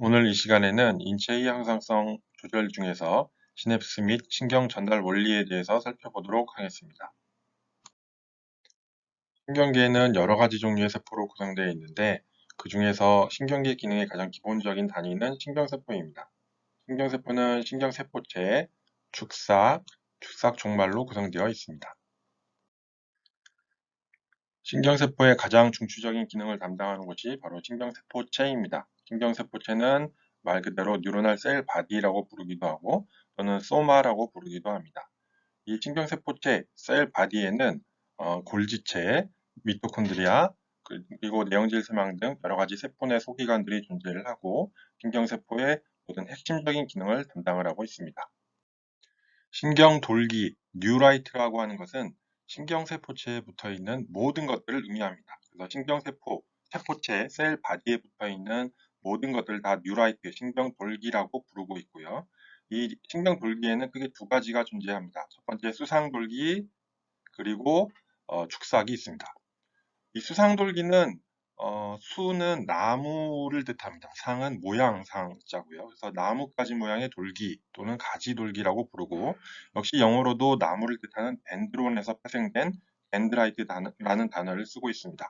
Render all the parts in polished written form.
오늘 이 시간에는 인체의 항상성 조절 중에서 시냅스 및 신경 전달 원리에 대해서 살펴보도록 하겠습니다. 신경계는 여러 가지 종류의 세포로 구성되어 있는데 그 중에서 신경계 기능의 가장 기본적인 단위는 신경세포입니다. 신경세포는 신경세포체의 축삭, 축삭 종말로 구성되어 있습니다. 신경세포의 가장 중추적인 기능을 담당하는 곳이 바로 신경세포체입니다. 신경세포체는 말 그대로 뉴로널 셀 바디라고 부르기도 하고 또는 소마라고 부르기도 합니다. 이 신경세포체 셀 바디에는 골지체, 미토콘드리아, 그리고 내용질 세망 등 여러 가지 세포 내 소기관들이 존재를 하고 신경세포의 모든 핵심적인 기능을 담당을 하고 있습니다. 신경돌기, 뉴라이트라고 하는 것은 신경세포체에 붙어있는 모든 것들을 의미합니다. 그래서 신경세포, 세포체, 셀 바디에 붙어있는 모든 것들을 다 뉴라이트, 신경돌기라고 부르고 있고요. 이 신경돌기에는 크게 두 가지가 존재합니다. 첫 번째 수상돌기, 그리고 축삭이 있습니다. 이 수상돌기는 수는 나무를 뜻합니다. 상은 모양상 자고요. 그래서 나뭇가지 모양의 돌기 또는 가지돌기라고 부르고 역시 영어로도 나무를 뜻하는 덴드론에서 파생된 덴드라이트라는 단어를 쓰고 있습니다.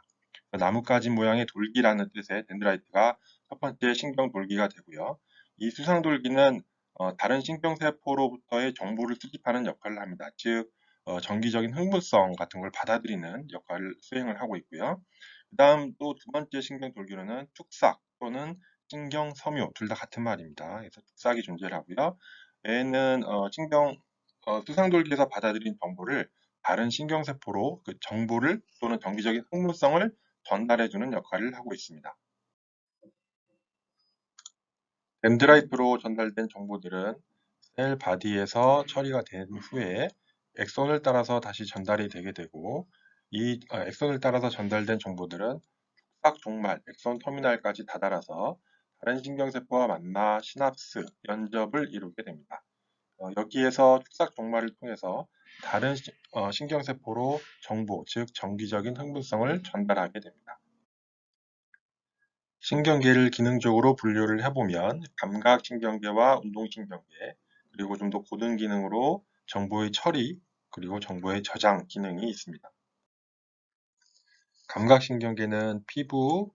나뭇가지 모양의 돌기라는 뜻의 덴드라이트가 첫 번째 신경돌기가 되고요. 이 수상돌기는 다른 신경세포로부터의 정보를 수집하는 역할을 합니다. 즉 정기적인 흥분성 같은 걸 받아들이는 역할을 수행을 하고 있고요. 그 다음 또 두 번째 신경돌기로는 축삭 또는 신경섬유 둘 다 같은 말입니다. 그래서 축삭이 존재를 하고요. 얘는 수상돌기에서 받아들인 정보를 다른 신경세포로 그 정보를 또는 정기적인 흥분성을 전달해주는 역할을 하고 있습니다. 덴드라이트로 전달된 정보들은 셀 바디에서 처리가 된 후에 엑손을 따라서 다시 전달이 되게 되고 이 엑손을 따라서 전달된 정보들은 축삭 종말, 엑손 터미널까지 다다라서 다른 신경세포와 만나 시납스, 연접을 이루게 됩니다. 여기에서 축삭 종말을 통해서 다른 신경세포로 정보, 즉 정기적인 흥분성을 전달하게 됩니다. 신경계를 기능적으로 분류를 해보면 감각신경계와 운동신경계, 그리고 좀 더 고등 기능으로 정보의 처리, 그리고 정보의 저장 기능이 있습니다. 감각신경계는 피부,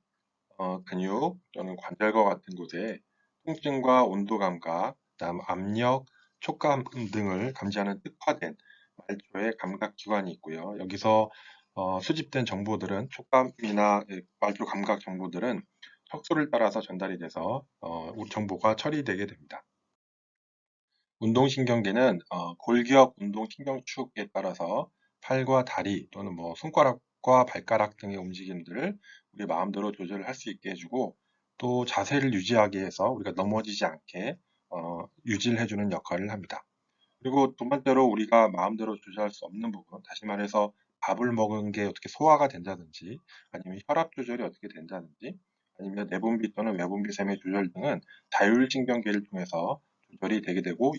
근육 또는 관절과 같은 곳에 통증과 온도 감각, 그다음 압력, 촉감 등을 감지하는 특화된 말초의 감각 기관이 있고요. 여기서 수집된 정보들은 촉감이나 말초 감각 정보들은 척수를 따라서 전달이 돼서 정보가 처리되게 됩니다. 운동신경계는 골기역 운동신경축에 따라서 팔과 다리 또는 뭐 손가락과 발가락 등의 움직임들을 우리 마음대로 조절을 할 수 있게 해주고 또 자세를 유지하게 해서 우리가 넘어지지 않게 유지를 해주는 역할을 합니다. 그리고 두 번째로 우리가 마음대로 조절할 수 없는 부분, 다시 말해서 밥을 먹은 게 어떻게 소화가 된다든지 아니면 혈압 조절이 어떻게 된다든지 아니면 내분비 또는 외분비 샘의 조절 등은 자율신경계를 통해서 조절이 되게 되고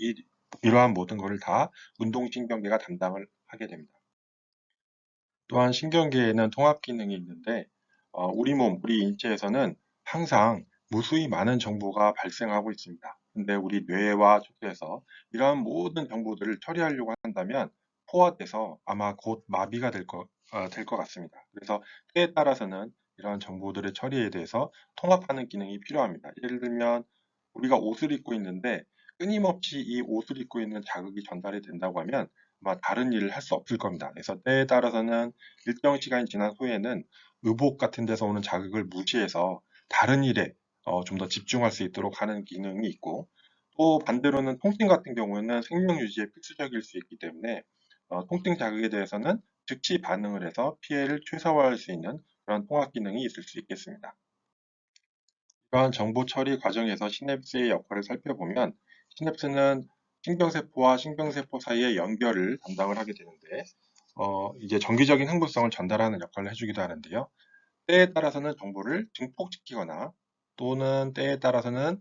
이러한 모든 것을 다 운동신경계가 담당을 하게 됩니다. 또한 신경계에는 통합 기능이 있는데 우리 인체에서는 항상 무수히 많은 정보가 발생하고 있습니다. 근데 우리 뇌와 척추에서 이러한 모든 정보들을 처리하려고 한다면 포화돼서 아마 곧 마비가 될 것 같습니다. 그래서 때에 따라서는 이러한 정보들의 처리에 대해서 통합하는 기능이 필요합니다. 예를 들면 우리가 옷을 입고 있는데 끊임없이 이 옷을 입고 있는 자극이 전달이 된다고 하면 아마 다른 일을 할 수 없을 겁니다. 그래서 때에 따라서는 일정 시간이 지난 후에는 의복 같은 데서 오는 자극을 무시해서 다른 일에 좀 더 집중할 수 있도록 하는 기능이 있고 또 반대로는 통증 같은 경우에는 생명 유지에 필수적일 수 있기 때문에 통증 자극에 대해서는 즉시 반응을 해서 피해를 최소화할 수 있는 그런 통합 기능이 있을 수 있겠습니다. 이러한 정보 처리 과정에서 시냅스의 역할을 살펴보면 시냅스는 신경세포와 신경세포 사이의 연결을 담당을 하게 되는데 이제 정기적인 흥분성을 전달하는 역할을 해주기도 하는데요. 때에 따라서는 정보를 증폭시키거나 또는 때에 따라서는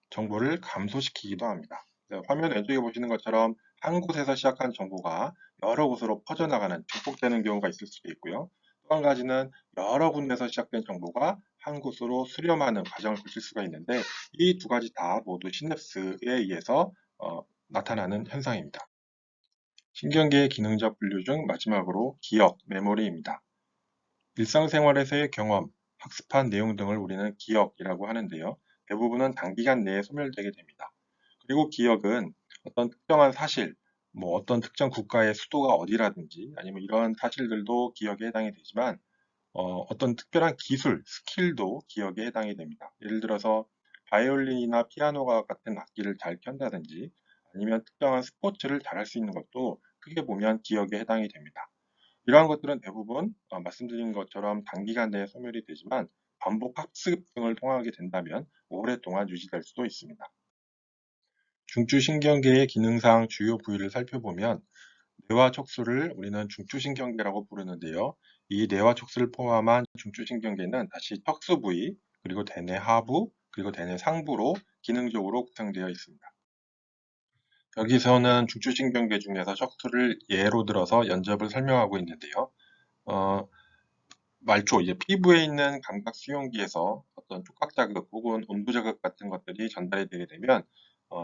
정보를 감소시키기도 합니다. 화면 왼쪽에 보시는 것처럼 한 곳에서 시작한 정보가 여러 곳으로 퍼져나가는 증폭되는 경우가 있을 수도 있고요. 또 한 가지는 여러 군데서 시작된 정보가 한 곳으로 수렴하는 과정을 거칠 수가 있는데 이 두 가지 다 모두 시냅스에 의해서 나타나는 현상입니다. 신경계의 기능적 분류 중 마지막으로 기억, 메모리입니다. 일상생활에서의 경험, 학습한 내용 등을 우리는 기억이라고 하는데요. 대부분은 단기간 내에 소멸되게 됩니다. 그리고 기억은 어떤 특정한 사실, 뭐 어떤 특정 국가의 수도가 어디라든지 아니면 이런 사실들도 기억에 해당이 되지만 어떤 특별한 기술, 스킬도 기억에 해당이 됩니다. 예를 들어서 바이올린이나 피아노가 같은 악기를 잘 켠다든지 아니면 특정한 스포츠를 잘할 수 있는 것도 크게 보면 기억에 해당이 됩니다. 이러한 것들은 대부분 말씀드린 것처럼 단기간 내에 소멸이 되지만 반복 학습 등을 통하게 된다면 오랫동안 유지될 수도 있습니다. 중추신경계의 기능상 주요 부위를 살펴보면 뇌와 척수를 우리는 중추신경계라고 부르는데요. 이 뇌와 척수를 포함한 중추신경계는 다시 척수 부위, 그리고 대뇌 하부, 그리고 대뇌 상부로 기능적으로 구성되어 있습니다. 여기서는 중추신경계 중에서 척수를 예로 들어서 연접을 설명하고 있는데요. 어, 말초, 이제 피부에 있는 감각 수용기에서 어떤 촉각 자극 혹은 온도 자극 같은 것들이 전달이 되게 되면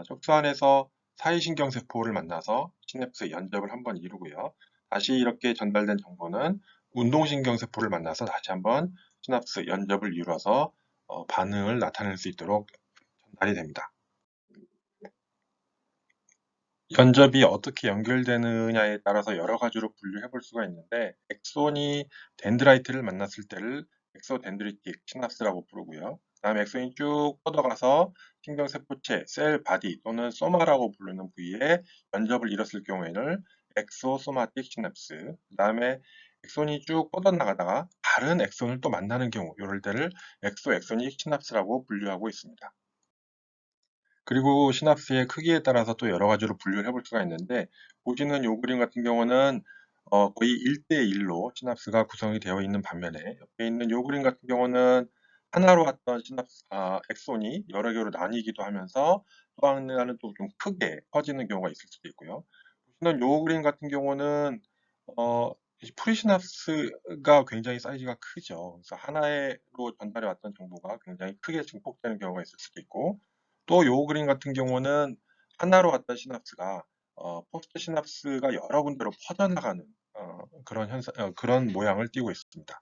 척수 안에서 사이신경 세포를 만나서 시냅스 연접을 한번 이루고요. 다시 이렇게 전달된 정보는 운동신경 세포를 만나서 다시 한번 시냅스 연접을 이루어서 반응을 나타낼 수 있도록 전달이 됩니다. 연접이 어떻게 연결되느냐에 따라서 여러 가지로 분류해 볼 수가 있는데 엑손이 덴드라이트를 만났을 때를 엑소덴드리틱 시납스라고 부르고요. 그다음에 엑손이 쭉 뻗어가서 신경세포체, 셀 바디 또는 소마라고 부르는 부위에 연접을 이뤘을 경우에는 엑소소마틱 시냅스, 그다음에 엑손이 쭉 뻗어나가다가 다른 엑손을 또 만나는 경우 이럴 때를 엑소엑소닉 시납스라고 분류하고 있습니다. 그리고 시납스의 크기에 따라서 또 여러 가지로 분류를 해볼 수가 있는데 보시는 요 그림 같은 경우는 거의 1대1로 시납스가 구성이 되어 있는 반면에 옆에 있는 요 그림 같은 경우는 하나로 왔던 엑손이 여러 개로 나뉘기도 하면서 또 하나는 또 좀 크게 퍼지는 경우가 있을 수도 있고요. 보시는 요 그림 같은 경우는 어, 프리시납스가 굉장히 사이즈가 크죠. 그래서 하나로 전달해 왔던 정보가 굉장히 크게 증폭되는 경우가 있을 수도 있고 또 요 그림 같은 경우는 하나로 왔던 시납스가 포스트 시납스가 여러 군데로 퍼져나가는 그런 모양을 띠고 있습니다.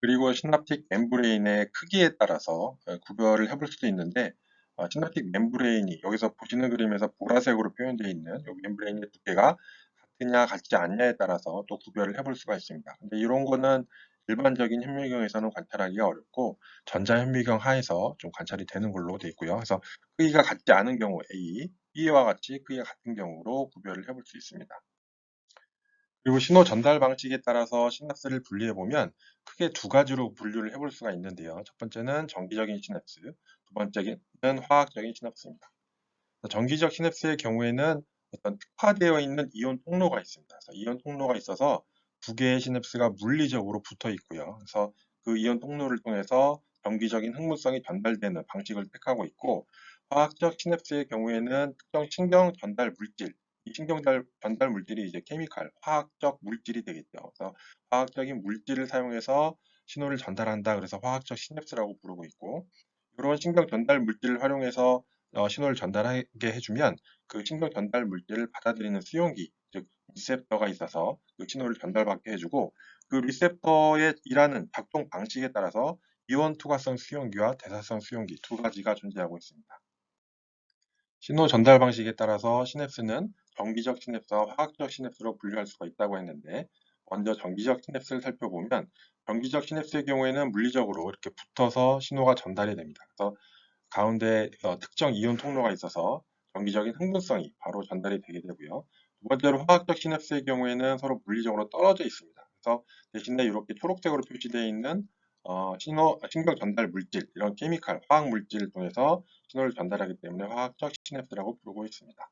그리고 시납틱 멤브레인의 크기에 따라서 구별을 해볼 수도 있는데 시납틱 멤브레인이 여기서 보시는 그림에서 보라색으로 표현되어 있는 이 멤브레인의 두께가 같으냐 같지 않냐에 따라서 또 구별을 해볼 수가 있습니다. 근데 이런 거는 일반적인 현미경에서는 관찰하기가 어렵고 전자현미경 하에서 좀 관찰이 되는 걸로 되어 있고요. 그래서 크기가 같지 않은 경우 A, B와 같이 크기가 같은 경우로 구별을 해볼 수 있습니다. 그리고 신호 전달 방식에 따라서 시냅스를 분리해 보면 크게 두 가지로 분류를 해볼 수가 있는데요. 첫 번째는 정기적인 시냅스, 두 번째는 화학적인 시냅스입니다. 정기적 시냅스의 경우에는 어떤 특화되어 있는 이온 통로가 있습니다. 그래서 이온 통로가 있어서 두 개의 시냅스가 물리적으로 붙어 있고요. 그래서 그 이온 통로를 통해서 정기적인 흥분성이 전달되는 방식을 택하고 있고, 화학적 시냅스의 경우에는 특정 신경 전달 물질, 이 신경 전달 물질이 이제 케미칼, 화학적 물질이 되겠죠. 그래서 화학적인 물질을 사용해서 신호를 전달한다. 그래서 화학적 시냅스라고 부르고 있고, 이런 신경 전달 물질을 활용해서 신호를 전달하게 해주면 그 신경 전달 물질을 받아들이는 수용기, 즉 리셉터가 있어서 그 신호를 전달받게 해주고 그 리셉터의 일하는 작동 방식에 따라서 이원 투과성 수용기와 대사성 수용기 두 가지가 존재하고 있습니다. 신호 전달 방식에 따라서 시냅스는 정기적 시냅스와 화학적 시냅스로 분류할 수가 있다고 했는데 먼저 정기적 시냅스를 살펴보면 정기적 시냅스의 경우에는 물리적으로 이렇게 붙어서 신호가 전달이 됩니다. 그래서 가운데 특정 이온 통로가 있어서 정기적인 흥분성이 바로 전달이 되게 되고요. 두 번째로 화학적 시냅스의 경우에는 서로 물리적으로 떨어져 있습니다. 그래서 대신에 이렇게 초록색으로 표시되어 있는 신경 전달 물질, 이런 케미칼, 화학 물질을 통해서 신호를 전달하기 때문에 화학적 시냅스라고 부르고 있습니다.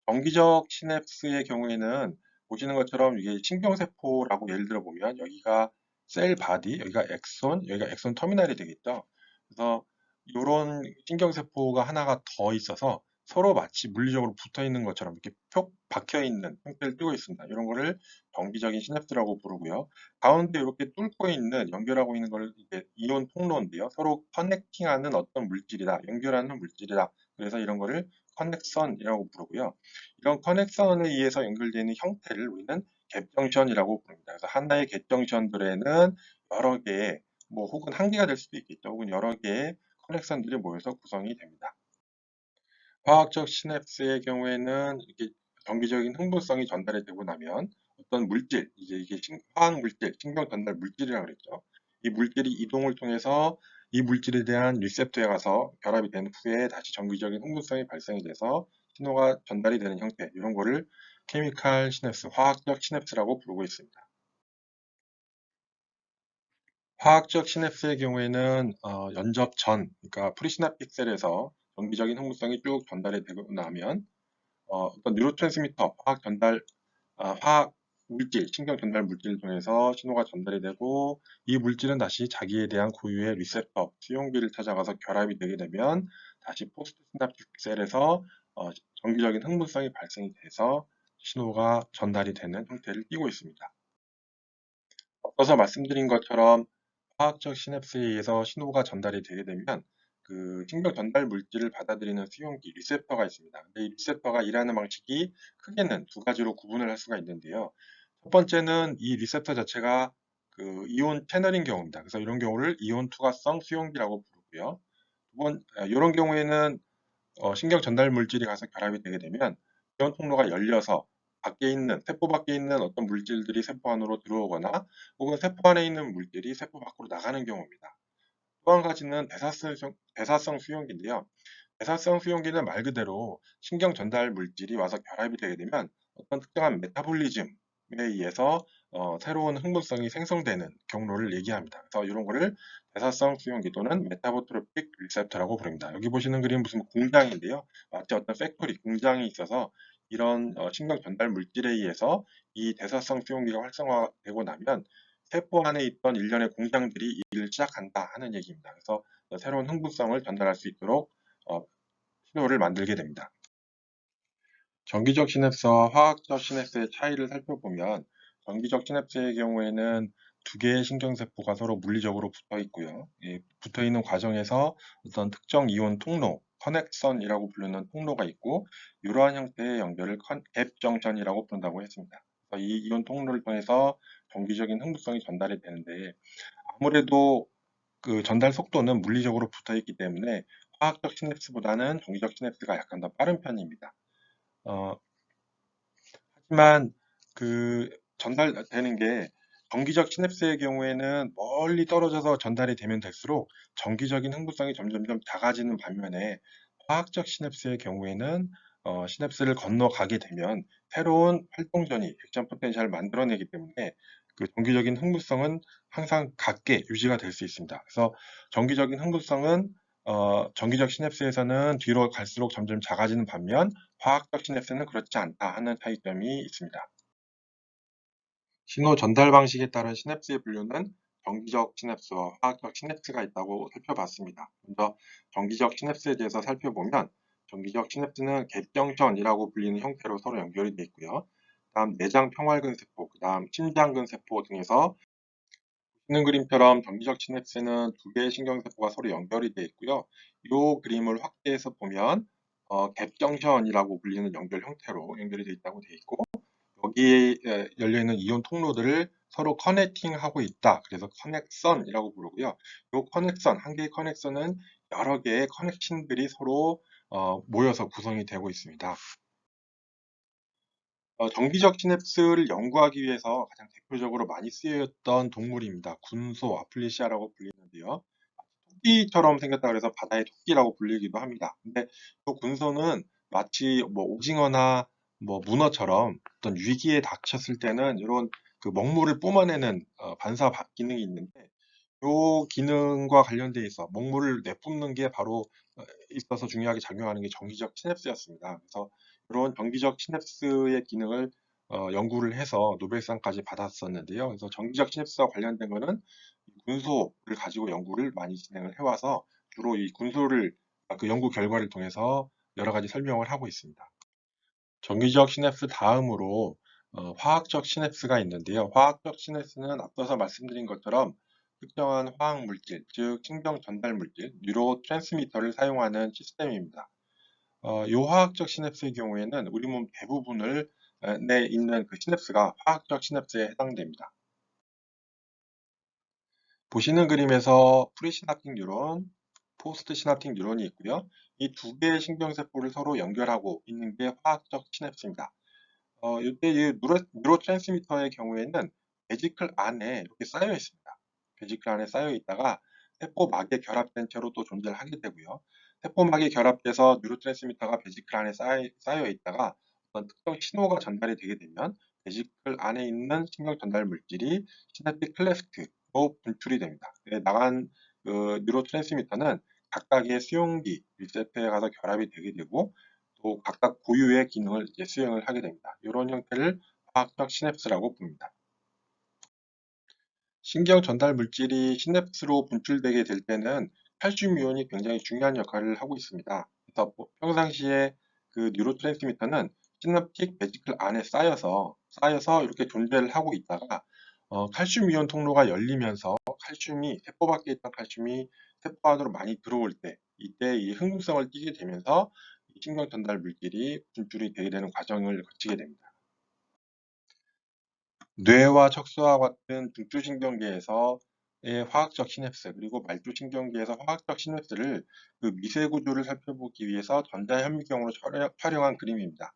정기적 시냅스의 경우에는 보시는 것처럼 이게 신경세포라고 예를 들어 보면 여기가 셀 바디, 여기가 엑손, 여기가 엑손 터미널이 되겠죠. 그래서 이런 신경세포가 하나가 더 있어서 서로 마치 물리적으로 붙어 있는 것처럼 이렇게 표 박혀 있는 형태를 띠고 있습니다. 이런 거를 정기적인 시냅스라고 부르고요. 가운데 이렇게 뚫고 있는 연결하고 있는 걸 이제 이온 통로인데요. 서로 커넥팅하는 어떤 물질이다, 연결하는 물질이다. 그래서 이런 거를 커넥선이라고 부르고요. 이런 커넥선에 의해서 연결되는 형태를 우리는 갭정션이라고 부릅니다. 그래서 하나의 갭정션들에는 여러 개의 혹은 한 개가 될 수도 있겠죠. 혹은 여러 개의 커넥선들이 모여서 구성이 됩니다. 화학적 시냅스의 경우에는 이렇게 정기적인 흥분성이 전달이 되고 나면 어떤 물질, 이제 이게 화학 물질, 신경 전달 물질이라고 그랬죠. 이 물질이 이동을 통해서 이 물질에 대한 리셉터에 가서 결합이 된 후에 다시 정기적인 흥분성이 발생이 돼서 신호가 전달이 되는 형태, 이런 거를 케미칼 시냅스, 화학적 시냅스라고 부르고 있습니다. 화학적 시냅스의 경우에는 연접 전, 그러니까 프리시나픽 셀에서 정기적인 흥분성이 쭉 전달이 되고 나면 어떤 뉴로트랜스미터, 화학 물질, 신경 전달 물질을 통해서 신호가 전달이 되고 이 물질은 다시 자기에 대한 고유의 리셉터, 수용기를 찾아가서 결합이 되게 되면 다시 포스트 시납틱 셀에서 정기적인 흥분성이 발생이 돼서 신호가 전달이 되는 형태를 띠고 있습니다. 앞서서 말씀드린 것처럼 화학적 시냅스에 의해서 신호가 전달이 되게 되면 그 신경 전달 물질을 받아들이는 수용기 리셉터가 있습니다. 근데 이 리셉터가 일하는 방식이 크게는 두 가지로 구분을 할 수가 있는데요. 첫 번째는 이 리셉터 자체가 그 이온 채널인 경우입니다. 그래서 이런 경우를 이온 투과성 수용기라고 부르고요. 이런 경우에는 신경 전달 물질이 가서 결합이 되게 되면 이온 통로가 열려서 세포 밖에 있는 어떤 물질들이 세포 안으로 들어오거나 혹은 세포 안에 있는 물질이 세포 밖으로 나가는 경우입니다. 또 한 가지는 대사성 수용기인데요. 대사성 수용기는 말 그대로 신경 전달 물질이 와서 결합이 되게 되면 어떤 특정한 메타볼리즘에 의해서 새로운 흥분성이 생성되는 경로를 얘기합니다. 그래서 이런 거를 대사성 수용기 또는 메타보트로픽 리셉터라고 부릅니다. 여기 보시는 그림 무슨 공장인데요. 마치 어떤 팩토리, 공장이 있어서 이런 신경 전달 물질에 의해서 이 대사성 수용기가 활성화되고 나면 세포 안에 있던 일련의 공장들이 일을 시작한다 하는 얘기입니다. 그래서 새로운 흥분성을 전달할 수 있도록 어, 신호를 만들게 됩니다. 정기적 시냅스와 화학적 시냅스의 차이를 살펴보면 정기적 시냅스의 경우에는 두 개의 신경세포가 서로 물리적으로 붙어 있고요. 붙어 있는 과정에서 어떤 특정 이온 통로, 커넥선이라고 부르는 통로가 있고 이러한 형태의 연결을 갭 정션이라고 부른다고 했습니다. 그래서 이 이온 통로를 통해서 정기적인 흥분성이 전달이 되는데 아무래도 그 전달 속도는 물리적으로 붙어 있기 때문에 화학적 시냅스보다는 정기적 시냅스가 약간 더 빠른 편입니다. 어, 하지만 그 전달되는 게 정기적 시냅스의 경우에는 멀리 떨어져서 전달이 되면 될수록 정기적인 흥분성이 점점점 작아지는 반면에 화학적 시냅스의 경우에는 시냅스를 건너가게 되면 새로운 활동전이 액션 포텐셜을 만들어내기 때문에 그 정기적인 흥분성은 항상 같게 유지가 될 수 있습니다. 그래서 정기적인 흥분성은 정기적 시냅스에서는 뒤로 갈수록 점점 작아지는 반면 화학적 시냅스는 그렇지 않다 하는 차이점이 있습니다. 신호 전달 방식에 따른 시냅스의 분류는 정기적 시냅스와 화학적 시냅스가 있다고 살펴봤습니다. 먼저 정기적 시냅스에 대해서 살펴보면 정기적 시냅스는 갭정션이라고 불리는 형태로 서로 연결이 되어 있고요. 다음 내장 평활근 세포, 그다음 심장근 세포 등에서 보시는 그림처럼 정기적 시냅스는 두 개의 신경세포가 서로 연결이 되어 있고요. 이 그림을 확대해서 보면 갭정션이라고 불리는 연결 형태로 연결이 되어 있다고 되어 있고 여기에 열려있는 이온 통로들을 서로 커넥팅하고 있다. 그래서 커넥선이라고 부르고요. 이 커넥선, 한 개의 커넥선은 여러 개의 커넥션들이 서로 모여서 구성이 되고 있습니다. 정기적 시냅스를 연구하기 위해서 가장 대표적으로 많이 쓰였던 동물입니다. 군소, 아플리시아라고 불리는데요. 토끼처럼 생겼다 그래서 바다의 토끼라고 불리기도 합니다. 근데 그 군소는 마치 오징어나 문어처럼 어떤 위기에 닥쳤을 때는 이런 그 먹물을 뿜어내는 반사 기능이 있는데 요 기능과 관련돼 있어 먹물을 내뿜는 게 바로 있어서 중요하게 작용하는 게 정기적 시냅스였습니다. 그래서 이런 정기적 시냅스의 기능을 연구를 해서 노벨상까지 받았었는데요. 그래서 정기적 시냅스와 관련된 거는 군소를 가지고 연구를 많이 진행을 해와서 주로 이 군소를 그 연구 결과를 통해서 여러 가지 설명을 하고 있습니다. 정기적 시냅스 다음으로 화학적 시냅스가 있는데요. 화학적 시냅스는 앞서서 말씀드린 것처럼 특정한 화학 물질, 즉 신경 전달 물질, 뉴로 트랜스미터를 사용하는 시스템입니다. 이 화학적 시냅스의 경우에는 우리 몸 대부분을 내 있는 그 시냅스가 화학적 시냅스에 해당됩니다. 보시는 그림에서 프리시나프틱 뉴런, 포스트 시나프틱 뉴런이 있고요. 이 두 개의 신경세포를 서로 연결하고 있는 게 화학적 시냅스입니다. 이때 이 뉴로트랜스미터의 경우에는 베지클 안에 이렇게 쌓여 있습니다. 베지클 안에 쌓여 있다가 세포막에 결합된 채로 또 존재를 하게 되고요. 세포막에 결합돼서 뉴로트랜스미터가 베지클 안에 쌓여 있다가 어떤 특정 신호가 전달이 되게 되면 베지클 안에 있는 신경 전달 물질이 시냅틱 클래스트로 분출이 됩니다. 나간 그 뉴로트랜스미터는 각각의 수용기 리셉터에 가서 결합이 되게 되고 또 각각 고유의 기능을 이제 수행을 하게 됩니다. 이런 형태를 화학적 시냅스라고 부릅니다. 신경 전달 물질이 시냅스로 분출되게 될 때는 칼슘 이온이 굉장히 중요한 역할을 하고 있습니다. 그래서 평상시에 그 뉴로트랜스미터는 시냅틱 베지클 안에 쌓여서 이렇게 존재를 하고 있다가 칼슘 이온 통로가 열리면서 칼슘이 세포 밖에 있던 칼슘이 세포 안으로 많이 들어올 때 이때 이 흥분성을 띠게 되면서 이 신경 전달 물질이 분출이 되게 되는 과정을 거치게 됩니다. 뇌와 척수와 같은 중추신경계에서의 화학적 시냅스 그리고 말초신경계에서 화학적 시냅스를 그 미세 구조를 살펴보기 위해서 전자현미경으로 촬영한 그림입니다.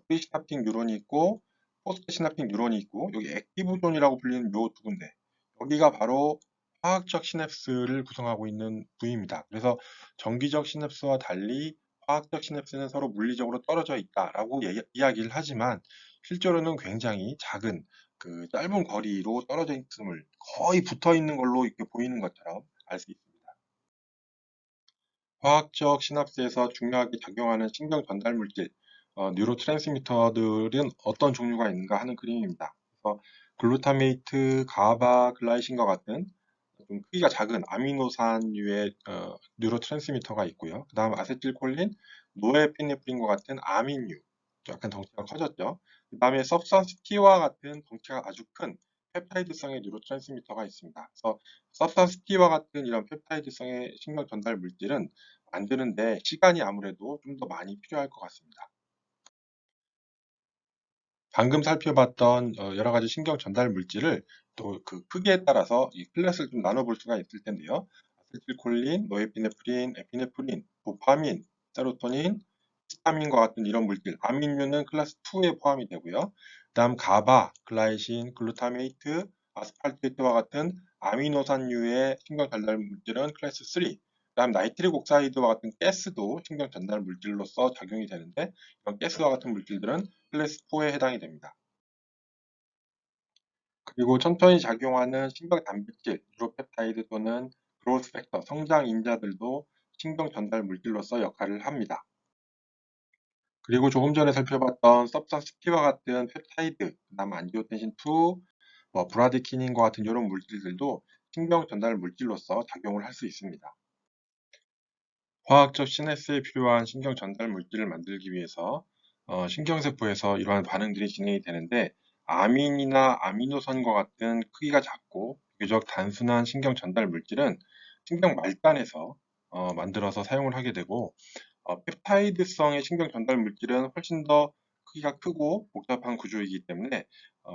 프리시나프틱 뉴런이 있고 포스트 시나프틱 뉴런이 있고 여기 액티브 존이라고 불리는 요 두 군데 여기가 바로 화학적 시냅스를 구성하고 있는 부위입니다. 그래서 정기적 시냅스와 달리 화학적 시냅스는 서로 물리적으로 떨어져 있다라고 이야기를 하지만 실제로는 굉장히 작은 그 짧은 거리로 떨어져 있음을 거의 붙어 있는 걸로 이렇게 보이는 것처럼 알 수 있습니다. 화학적 시납스에서 중요하게 작용하는 신경 전달 물질, 뉴로트랜스미터들은 어떤 종류가 있는가 하는 그림입니다. 그래서 글루타메이트, 가바, 글라이신과 같은 좀 크기가 작은 아미노산류의 뉴로트랜스미터가 있고요. 그 다음 아세틸콜린, 노에피네프린과 같은 아민류, 약간 덩치가 커졌죠. 그 다음에 substance T와 같은 덩치가 아주 큰 펩타이드성의 뉴로트랜스미터가 있습니다. 그래서 substance T와 같은 이런 펩타이드성의 신경 전달 물질은 만드는데 시간이 아무래도 좀 더 많이 필요할 것 같습니다. 방금 살펴봤던 여러 가지 신경 전달 물질을 또 그 크기에 따라서 이 클래스를 좀 나눠볼 수가 있을 텐데요. 아세틸콜린, 노에피네프린, 에피네프린, 도파민, 세로토닌, 히스타민과 같은 이런 물질, 아민류는 클래스 2에 포함이 되고요. 그다음 가바, 글라이신, 글루타메이트, 아스팔테이트와 같은 아미노산류의 신경 전달 물질은 클래스 3. 그다음 나이트릭 옥사이드와 같은 가스도 신경 전달 물질로서 작용이 되는데 이런 가스와 같은 물질들은 클래스 4에 해당이 됩니다. 그리고 천천히 작용하는 신경 단백질, 뉴로펩타이드 또는 그로스 팩터, 성장 인자들도 신경 전달 물질로서 역할을 합니다. 그리고 조금 전에 살펴봤던 substance P와 같은 펩타이드, 그다음 안지오텐신 2, 브라디키닌과 같은 이런 물질들도 신경 전달 물질로서 작용을 할 수 있습니다. 화학적 시냅스에 필요한 신경 전달 물질을 만들기 위해서 신경세포에서 이러한 반응들이 진행이 되는데 아민이나 아미노산과 같은 크기가 작고 비교적 단순한 신경 전달 물질은 신경 말단에서 만들어서 사용을 하게 되고 펩타이드성의 신경 전달 물질은 훨씬 더 크기가 크고 복잡한 구조이기 때문에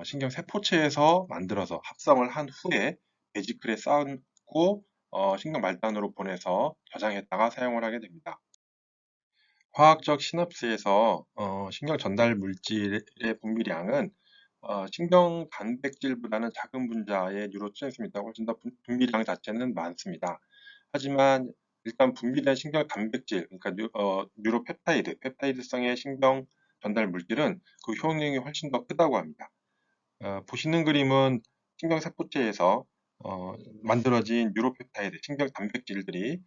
신경 세포체에서 만들어서 합성을 한 후에 베지클에 쌓고 신경 말단으로 보내서 저장했다가 사용을 하게 됩니다. 화학적 시납스에서 신경 전달 물질의 분비량은 신경 단백질보다는 작은 분자의 뉴로트랜스미터가 훨씬 더 분비량 자체는 많습니다. 하지만 일단 분비된 신경 단백질, 그러니까 뉴로펩타이드, 펩타이드성의 신경 전달 물질은 그 효능이 훨씬 더 크다고 합니다. 보시는 그림은 신경세포체에서 만들어진 뉴로펩타이드, 신경 단백질들이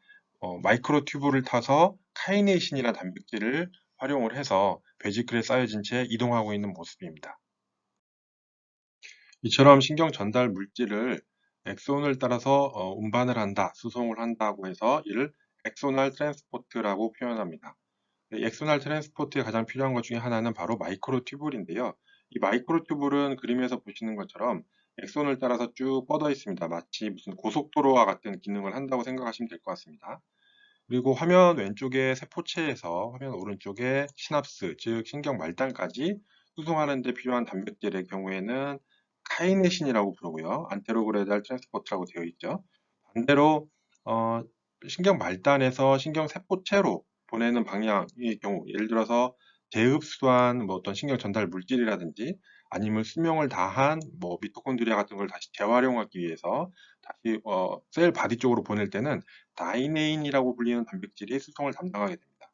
마이크로 튜브를 타서 카이네이신이라는 단백질을 활용을 해서 베지클에 쌓여진 채 이동하고 있는 모습입니다. 이처럼 신경 전달 물질을 엑손을 따라서 운반을 한다, 수송을 한다고 해서 이를 엑소널 트랜스포트라고 표현합니다. 엑소날 트랜스포트에 가장 필요한 것 중에 하나는 바로 마이크로튜블인데요. 이 마이크로튜블은 그림에서 보시는 것처럼 엑손을 따라서 쭉 뻗어 있습니다. 마치 무슨 고속도로와 같은 기능을 한다고 생각하시면 될 것 같습니다. 그리고 화면 왼쪽에 세포체에서 화면 오른쪽에 시납스, 즉 신경 말단까지 수송하는 데 필요한 단백질의 경우에는 카이네신이라고 부르고요. 안테로그레달 트랜스포트라고 되어 있죠. 반대로 어, 신경 말단에서 신경 세포체로 보내는 방향의 경우, 예를 들어서 재흡수한 뭐 어떤 신경 전달 물질이라든지 아니면 수명을 다한 뭐 미토콘드리아 같은 걸 다시 재활용하기 위해서 다시 셀 바디 쪽으로 보낼 때는 다이네인이라고 불리는 단백질이 수송을 담당하게 됩니다.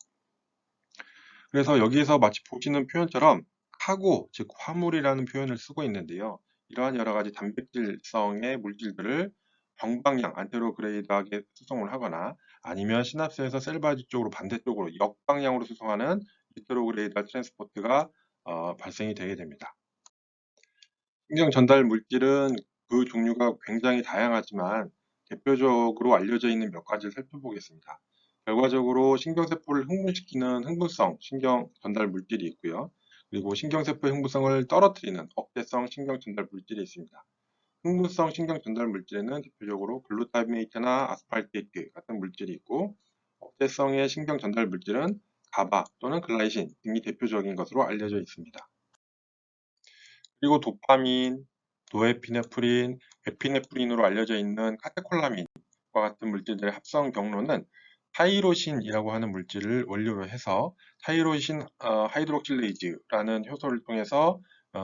그래서 여기에서 마치 보시는 표현처럼 카고, 즉 화물이라는 표현을 쓰고 있는데요. 이러한 여러 가지 단백질성의 물질들을 정방향, 안테로그레이드하게 수송을 하거나 아니면 시납스에서 셀바디 쪽으로 반대쪽으로 역방향으로 수송하는 리트로그레이드 트랜스포트가 발생이 되게 됩니다. 신경 전달 물질은 그 종류가 굉장히 다양하지만 대표적으로 알려져 있는 몇 가지를 살펴보겠습니다. 결과적으로 신경세포를 흥분시키는 흥분성 신경 전달 물질이 있고요. 그리고 신경세포의 흥분성을 떨어뜨리는 억제성 신경 전달 물질이 있습니다. 흥분성 신경 전달 물질에는 대표적으로 글루타메이트나 아스팔테이트 같은 물질이 있고, 억제성의 신경 전달 물질은 가바 또는 글라이신 등이 대표적인 것으로 알려져 있습니다. 그리고 도파민, 노에피네프린, 에피네프린으로 알려져 있는 카테콜라민과 같은 물질들의 합성 경로는 타이로신이라고 하는 물질을 원료로 해서 타이로신 하이드록실레이즈라는 효소를 통해서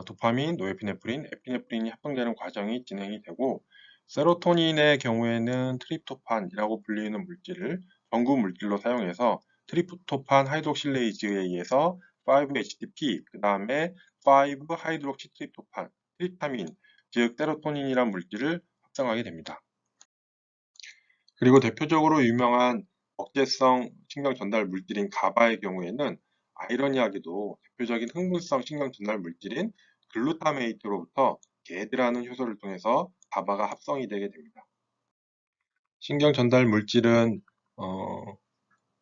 도파민, 노에피네프린, 에피네프린이 합성되는 과정이 진행이 되고, 세로토닌의 경우에는 트립토판이라고 불리는 물질을 전구 물질로 사용해서 트립토판 하이드록실레이즈에 의해서 5-HTP, 그 다음에 5-하이드록시트립토판, 트립타민, 즉 세로토닌이란 물질을 합성하게 됩니다. 그리고 대표적으로 유명한 억제성 신경 전달 물질인 가바의 경우에는 아이러니하게도 대표적인 흥분성 신경 전달 물질인 글루타메이트로부터 게드라는 효소를 통해서 가바가 합성이 되게 됩니다. 신경 전달 물질은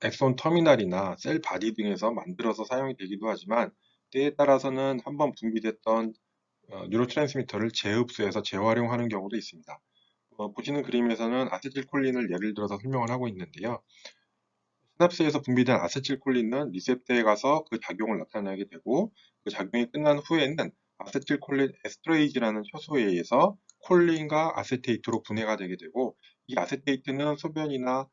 엑손 터미널이나 셀 바디 등에서 만들어서 사용이 되기도 하지만 때에 따라서는 한번 분비됐던 뉴로트랜스미터를 재흡수해서 재활용하는 경우도 있습니다. 보시는 그림에서는 아세틸콜린을 예를 들어서 설명을 하고 있는데요. 시납스에서 분비된 아세틸콜린은 리셉터에 가서 그 작용을 나타내게 되고, 그 작용이 끝난 후에는 아세틸콜린 에스터레이지라는 효소에 의해서 콜린과 아세테이트로 분해가 되게 되고, 이 아세테이트는 소변이나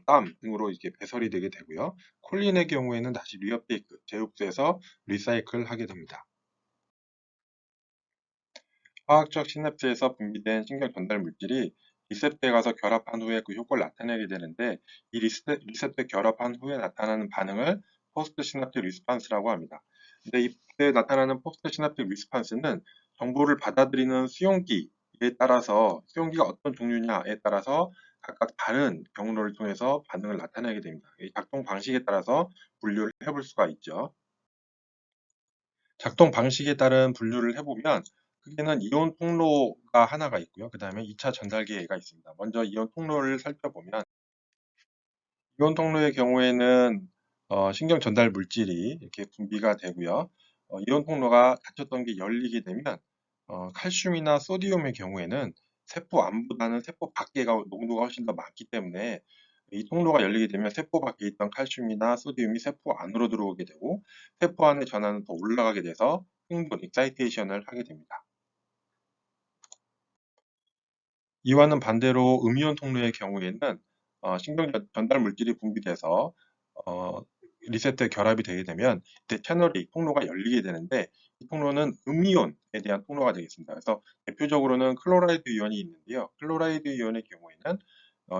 땀 등으로 이렇게 배설이 되게 되고요. 콜린의 경우에는 다시 리업테이크, 재흡수해서 리사이클 하게 됩니다. 화학적 시냅스에서 분비된 신경 전달 물질이 리셉터에 가서 결합한 후에 그 효과를 나타내게 되는데, 이 리셉터 결합한 후에 나타나는 반응을 포스트 시냅틱 리스판스라고 합니다. 근데 이때 나타나는 포스트 시냅틱 리스판스는 정보를 받아들이는 수용기에 따라서, 수용기가 어떤 종류냐에 따라서 각각 다른 경로를 통해서 반응을 나타내게 됩니다. 이 작동 방식에 따라서 분류를 해볼 수가 있죠. 작동 방식에 따른 분류를 해보면 크게는 이온 통로가 하나가 있고요. 그 다음에 2차 전달계가 있습니다. 먼저 이온 통로를 살펴보면 이온 통로의 경우에는 신경 전달 물질이 이렇게 분비가 되고요. 이온 통로가 닫혔던 게 열리게 되면 칼슘이나 소디움의 경우에는 세포 안보다는 세포 밖에가 농도가 훨씬 더 많기 때문에 이 통로가 열리게 되면 세포 밖에 있던 칼슘이나 소디움이 세포 안으로 들어오게 되고, 세포 안의 전하는 더 올라가게 돼서 흥분, 익사이테이션을 하게 됩니다. 이와는 반대로 음이온 통로의 경우에는 신경 전달 물질이 분비돼서 어, 리셋터에 결합이 되게 되면 이때 채널이 통로가 열리게 되는데, 이 통로는 음이온에 대한 통로가 되겠습니다. 그래서 대표적으로는 클로라이드 이온이 있는데요. 클로라이드 이온의 경우에는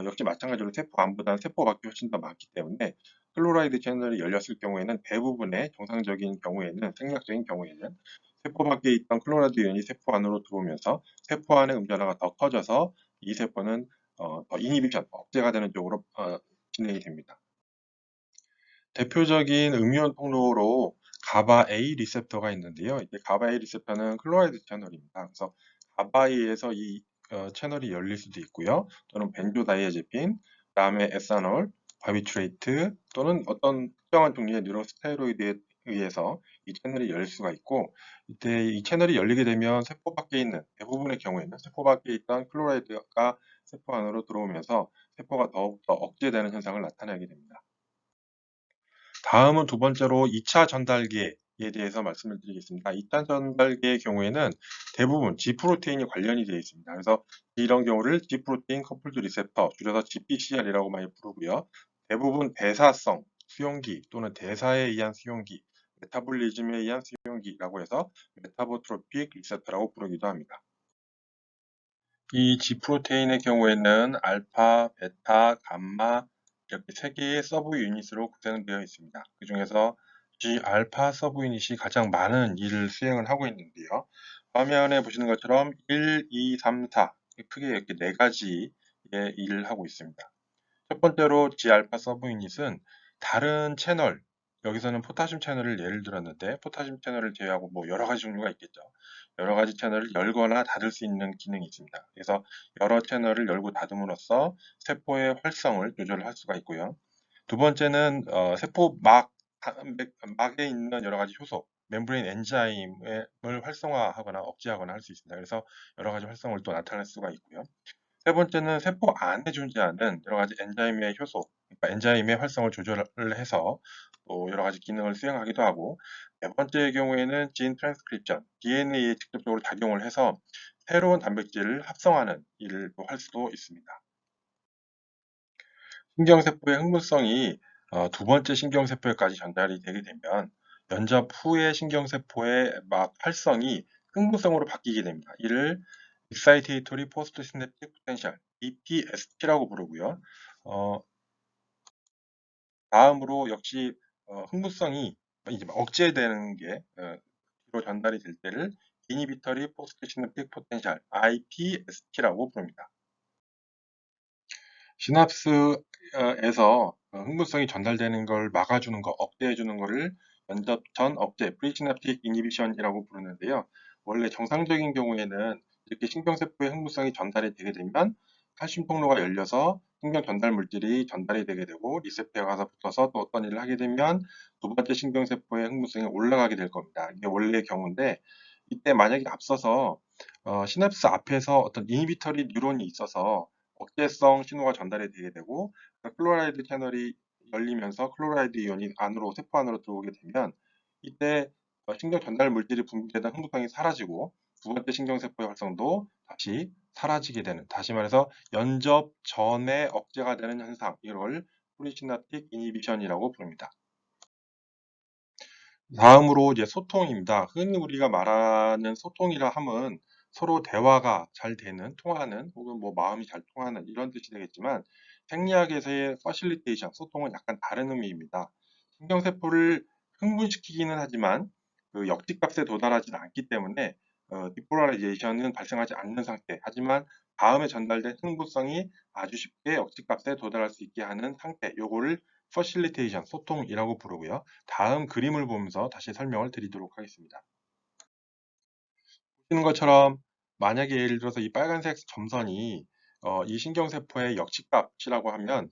역시 마찬가지로 세포 안보다는 세포 밖이 훨씬 더 많기 때문에 클로라이드 채널이 열렸을 경우에는 대부분의 정상적인 경우에는, 생략적인 경우에는 세포 밖에 있던 클로라이드 이온이 세포 안으로 들어오면서 세포 안의 음전화가 더 커져서 이 세포는 더 이니비션, 억제가 되는 쪽으로 진행이 됩니다. 대표적인 음이온 통로로 가바 A 리셉터가 있는데요. 이제 가바 A 리셉터는 클로라이드 채널입니다. 그래서 가바에 의해서 이 채널이 열릴 수도 있고요. 또는 벤조다이아제핀, 그다음에 에사놀, 바비트레이트 또는 어떤 특정한 종류의 뉴로스테로이드에 의해서 이 채널이 열릴 수가 있고, 이때 이 채널이 열리게 되면 세포 밖에 있는 대부분의 경우에는 세포 밖에 있던 클로라이드가 세포 안으로 들어오면서 세포가 더욱더 억제되는 현상을 나타내게 됩니다. 다음은 두 번째로 2차 전달계에 대해서 말씀을 드리겠습니다. 2차 전달계의 경우에는 대부분 G 프로테인이 관련이 되어 있습니다. 그래서 이런 경우를 G 프로테인 커플드 리셉터, 줄여서 GPCR이라고 많이 부르고요. 대부분 대사성 수용기 또는 대사에 의한 수용기, 메타볼리즘에 의한 수용기라고 해서 메타보트로픽 리셉터라고 부르기도 합니다. 이 G 프로테인의 경우에는 알파, 베타, 감마 이렇게 세 개의 서브 유닛으로 구성되어 있습니다. 그 중에서 G 알파 서브 유닛이 가장 많은 일을 수행을 하고 있는데요. 화면에 보시는 것처럼 1, 2, 3, 4 크게 이렇게 네 가지의 일을 하고 있습니다. 첫 번째로 G 알파 서브 유닛은 다른 채널, 여기서는 포타슘 채널을 예를 들었는데 포타슘 채널을 제외하고 뭐 여러 가지 종류가 있겠죠. 여러 가지 채널을 열거나 닫을 수 있는 기능이 있습니다. 그래서 여러 채널을 열고 닫음으로써 세포의 활성을 조절할 수가 있고요. 두 번째는 세포 막에 있는 여러 가지 효소, 멤브레인 엔자임을 활성화하거나 억제하거나 할 수 있습니다. 그래서 여러 가지 활성을 또 나타낼 수가 있고요. 세 번째는 세포 안에 존재하는 여러 가지 엔자임의 효소, 그러니까 엔자임의 활성을 조절을 해서 또 여러 가지 기능을 수행하기도 하고, 네 번째의 경우에는 진 트랜스크립션, DNA에 직접적으로 작용을 해서 새로운 단백질을 합성하는 일을 또 할 수도 있습니다. 신경세포의 흥분성이 두 번째 신경세포에까지 전달이 되게 되면 면접 후의 신경세포의 막 활성이 흥분성으로 바뀌게 됩니다. 이를 Excitatory Postsynaptic Potential, EPSP라고 부르고요. 어, 다음으로 역시 흥분성이 이제 억제되는 게 뒤로 전달이 될 때를 Inhibitory Postsynaptic Potential, IPSP라고 부릅니다. 시납스에서 흥분성이 전달되는 걸 막아주는 거, 억제해주는 거를 면접 전 억제, 프리시납틱 이니비션이라고 부르는데요. 원래 정상적인 경우에는 이렇게 신경세포의 흥분성이 전달이 되게 되면 칼슘 통로가 열려서 신경 전달 물질이 전달이 되게 되고 리셉터에 가서 붙어서 또 어떤 일을 하게 되면 두 번째 신경세포의 흥분성이 올라가게 될 겁니다. 이게 원래의 경우인데 이때 만약에 앞서서 시냅스 앞에서 어떤 이니비터리 뉴런이 있어서 억제성 신호가 전달이 되게 되고 클로라이드 채널이 열리면서 클로라이드 이온이 안으로 세포 안으로 들어오게 되면 이때 신경 전달 물질이 분비되던 흥분성이 사라지고 두 번째 신경세포의 활성도 다시 사라지게 되는, 다시 말해서 면접 전에 억제가 되는 현상, 이걸 프리시나틱 이니비션이라고 부릅니다. 다음으로 이제 소통입니다. 흔히 우리가 말하는 소통이라 함은 서로 대화가 잘 되는, 통하는, 혹은 뭐 마음이 잘 통하는 이런 뜻이 되겠지만 생리학에서의 facilitation, 소통은 약간 다른 의미입니다. 신경세포를 흥분시키기는 하지만 그 역지값에 도달하지 않기 때문에 디폴라리제이션은 발생하지 않는 상태. 하지만 다음에 전달된 흥분성이 아주 쉽게 역지값에 도달할 수 있게 하는 상태. 요거를 facilitation, 소통이라고 부르고요. 다음 그림을 보면서 다시 설명을 드리도록 하겠습니다. 보시는 것처럼 만약에 예를 들어서 이 빨간색 점선이 이 신경세포의 역치값이라고 하면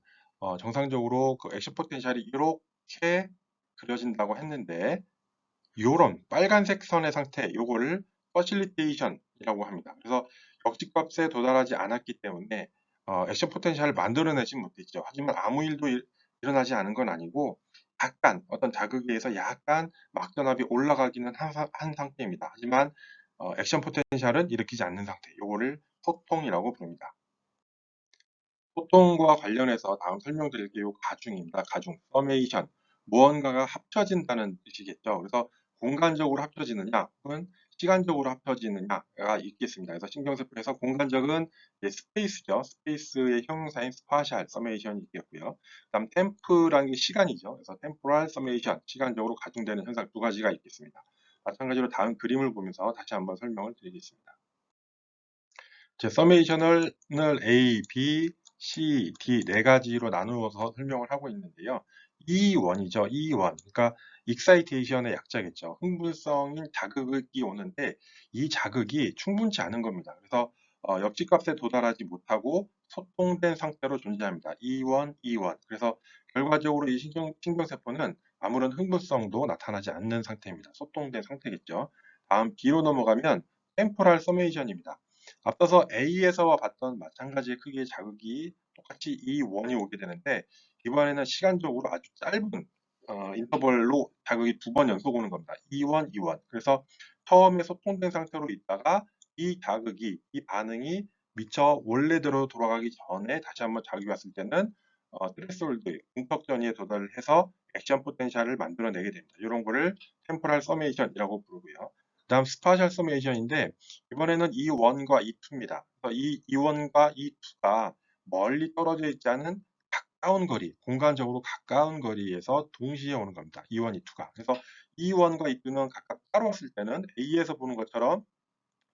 정상적으로 그 액션 포텐셜이 이렇게 그려진다고 했는데 요런 빨간색 선의 상태, 요거를 facilitation이라고 합니다. 그래서 역지값에 도달하지 않았기 때문에 액션 포텐셜을 만들어내지 못했죠. 하지만 아무 일도 일어나지 않은 건 아니고 약간 어떤 자극에 의해서 약간 막전압이 올라가기는 한 상태입니다. 하지만 액션 포텐셜은 일으키지 않는 상태. 요거를 소통이라고 부릅니다. 소통과 관련해서 다음 설명드릴 게 요 가중입니다. 가중, 서메이션. 무언가가 합쳐진다는 뜻이겠죠. 그래서 공간적으로 합쳐지느냐, 혹은 시간적으로 합쳐지느냐가 있겠습니다. 그래서 신경세포에서 공간적은 스페이스죠. 스페이스의 형용사인 스파셜 서메이션이 있겠고요. 그다음 템프라는 게 시간이죠. 그래서 템포럴 서메이션, 시간적으로 가중되는 현상 두 가지가 있겠습니다. 마찬가지로 다음 그림을 보면서 다시 한번 설명을 드리겠습니다. 제 서메이션을 A, B, C, D 네 가지로 나누어서 설명을 하고 있는데요. E1이죠. E1. 그러니까 익사이테이션의 약자겠죠. 흥분성인 자극이 오는데 이 자극이 충분치 않은 겁니다. 그래서 역지값에 도달하지 못하고 소통된 상태로 존재합니다. E1, E1. 그래서 결과적으로 이 신경세포는 아무런 흥분성도 나타나지 않는 상태입니다. 소통된 상태겠죠. 다음 B로 넘어가면 템포럴 서메이션입니다. 앞서서 A에서와 봤던 마찬가지의 크기의 자극이 똑같이 E1이 오게 되는데 이번에는 시간적으로 아주 짧은 인터벌로 자극이 두 번 연속 오는 겁니다. E1, E1. 그래서 처음에 소통된 상태로 있다가 이 자극이, 이 반응이 미처 원래대로 돌아가기 전에 다시 한번 자극이 왔을 때는 스레스홀드, 공적 전위에 도달을 해서 액션 포텐셜을 만들어내게 됩니다. 이런 거를 템포럴 서메이션이라고 부르고요. 그다음 스파셜 서메이션인데 이번에는 E1과 E2입니다. 이 E1과 E2가 멀리 떨어져 있지 않은 가까운 거리, 공간적으로 가까운 거리에서 동시에 오는 겁니다. E1, E2가. 그래서 E1과 E2는 각각 따로 왔을 때는 A에서 보는 것처럼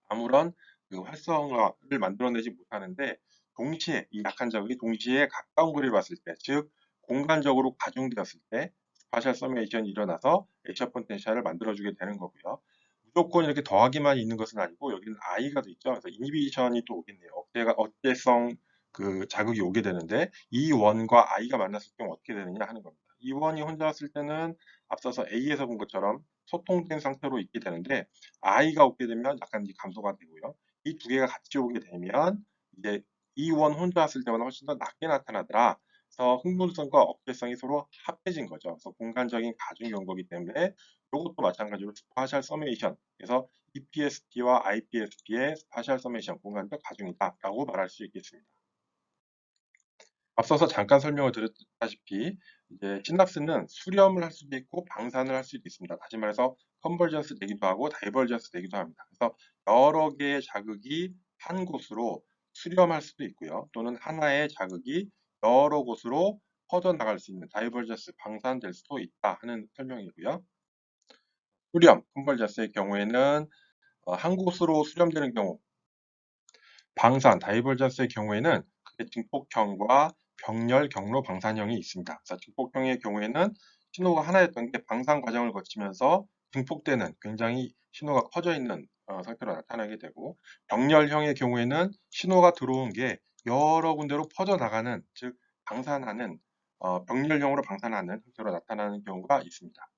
아무런 그 활성화를 만들어내지 못하는데 동시에 이 약한 자극이 동시에 가까운 거리를 봤을 때, 즉 공간적으로 가중되었을 때 스파셜 서메이션이 일어나서 액션 포텐셜을 만들어주게 되는 거고요. 무조건 이렇게 더하기만 있는 것은 아니고 여기는 I가 도 있죠. 그래서 이니비션이 또 오겠네요. 억제성 그 자극이 오게 되는데 이 원과 I가 만났을 경우 어떻게 되느냐 하는 겁니다. 이 원이 혼자 왔을 때는 앞서서 A에서 본 것처럼 소통된 상태로 있게 되는데 I가 오게 되면 약간 이제 감소가 되고요. 이 두 개가 같이 오게 되면 이제 E1 혼자 왔을 때보다 훨씬 더 낮게 나타나더라. 그래서 흥분성과 억제성이 서로 합해진 거죠. 그래서 공간적인 가중 연거기 때문에 이것도 마찬가지로 스파셜 서메이션. 그래서 EPSP와 IPSP의 스파셜 서메이션 공간적 가중이다라고 말할 수 있겠습니다. 앞서서 잠깐 설명을 드렸다시피 이제 시납스는 수렴을 할 수도 있고 방산을 할 수도 있습니다. 다시 말해서 컨버전스 되기도 하고 다이버전스 되기도 합니다. 그래서 여러 개의 자극이 한 곳으로 수렴할 수도 있고요. 또는 하나의 자극이 여러 곳으로 퍼져나갈 수 있는 다이버전스 방산될 수도 있다 하는 설명이고요. 수렴, 컨버전스의 경우에는 한 곳으로 수렴되는 경우, 방산, 다이버전스의 경우에는 크게 증폭형과 병렬 경로 방산형이 있습니다. 그래서 증폭형의 경우에는 신호가 하나였던 게 방산 과정을 거치면서 증폭되는 굉장히 신호가 커져 있는 상태로 나타나게 되고 병렬형의 경우에는 신호가 들어온 게 여러 군데로 퍼져나가는 즉 방산하는 병렬형으로 방산하는 형태로 나타나는 경우가 있습니다.